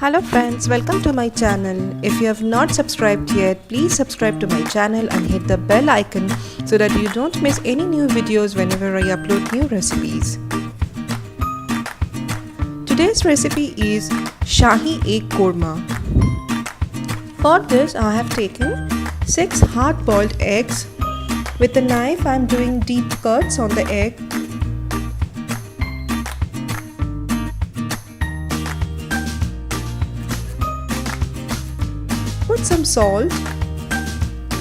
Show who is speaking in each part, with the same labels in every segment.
Speaker 1: Hello friends, welcome to my channel. If you have not subscribed yet, please subscribe to my channel and hit the bell icon so that you don't miss any new videos whenever I upload new recipes. Today's recipe is Shahi EGG Korma. For this I have taken 6 hard-boiled eggs. With a knife I am doing deep cuts on the egg. Put some salt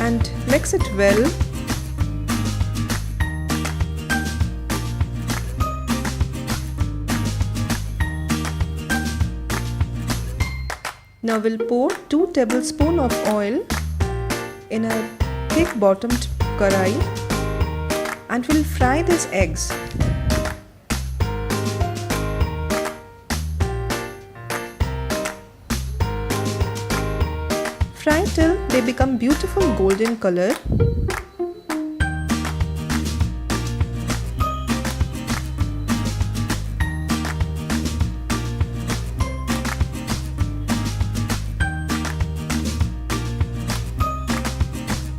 Speaker 1: and mix it well. Now we'll pour 2 tablespoons of oil in a thick bottomed karai and we'll fry these eggs. Fry till they become beautiful golden color.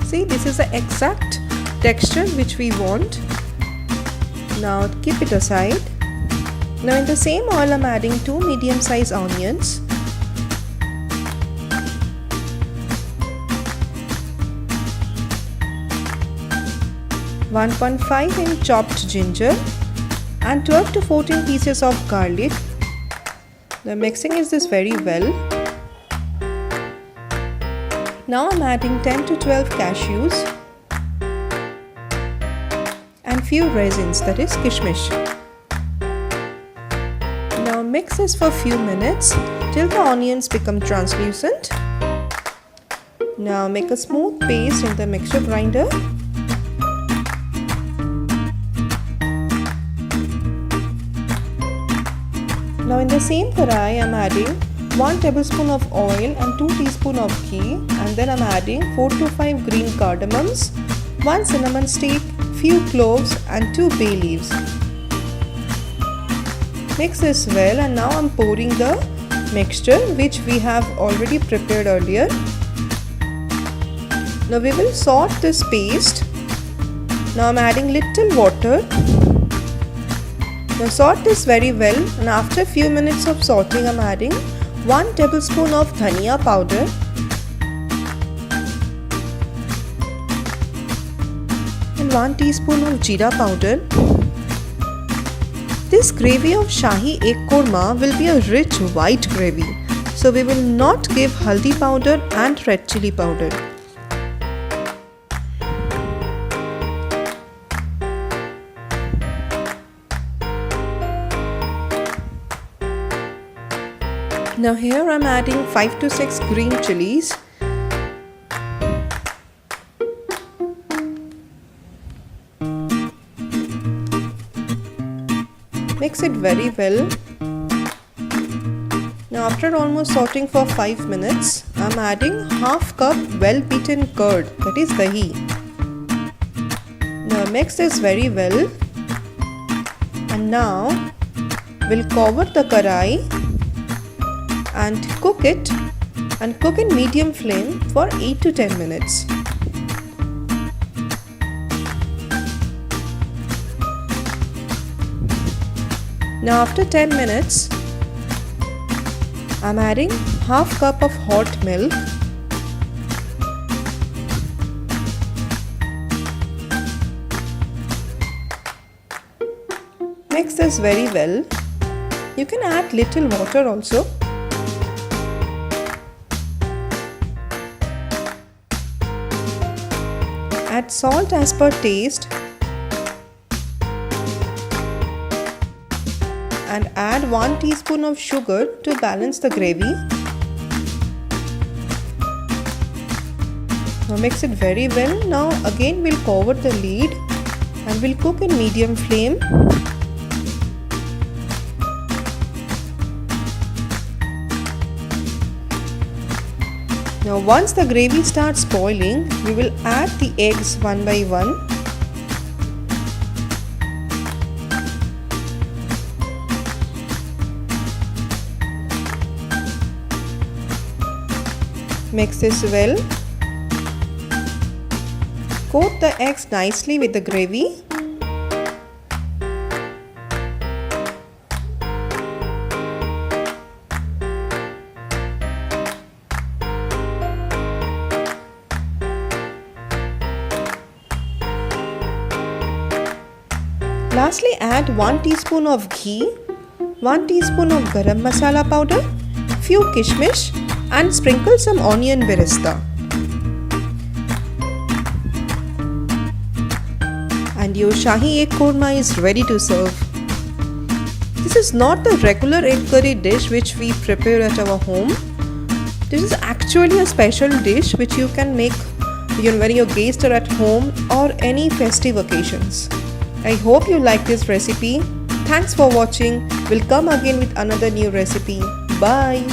Speaker 1: See, this is the exact texture which we want. Now keep it aside. Now in the same oil I am adding 2 medium-sized onions. 1.5 inch chopped ginger and 12 to 14 pieces of garlic. The mixing is this very well. Now I'm adding 10 to 12 cashews and few raisins, that is kishmish. Now mix this for a few minutes till the onions become translucent. Now make a smooth paste in the mixture grinder. Now in the same karai I am adding 1 tablespoon of oil and 2 teaspoons of ghee, and then I am adding 4 to 5 green cardamoms, 1 cinnamon stick, few cloves and 2 bay leaves. Mix this well and now I am pouring the mixture which we have already prepared earlier. Now we will salt this paste. Now I am adding little water. Now salt this very well, and after a few minutes of salting I am adding 1 tablespoon of dhania powder and 1 teaspoon of jeera powder. This gravy of Shahi EGG Korma will be a rich white gravy, so we will not give haldi powder and red chili powder. Now here I am adding 5 to 6 green chilies. Mix it very well. Now after almost sauteing for 5 minutes, I am adding half cup well beaten curd, that is dahi. Now mix this very well. And now we'll cover the karai and cook it, and cook in medium flame for 8 to 10 minutes. Now after 10 minutes I am adding half cup of hot milk. Mix this very well. You can add little water also. Add salt as per taste and add 1 teaspoon of sugar to balance the gravy. Now mix it very well. Now again we'll cover the lid and we'll cook in medium flame. Now once the gravy starts boiling, we will add the eggs one by one. Mix this well. Coat the eggs nicely with the gravy. Lastly, add 1 teaspoon of ghee, 1 teaspoon of garam masala powder, few kishmish and sprinkle some onion birista. And your Shahi egg korma is ready to serve. This is not the regular egg curry dish which we prepare at our home. This is actually a special dish which you can make when your guests are at home or any festive occasions. I hope you like this recipe. Thanks for watching. We'll come again with another new recipe. Bye.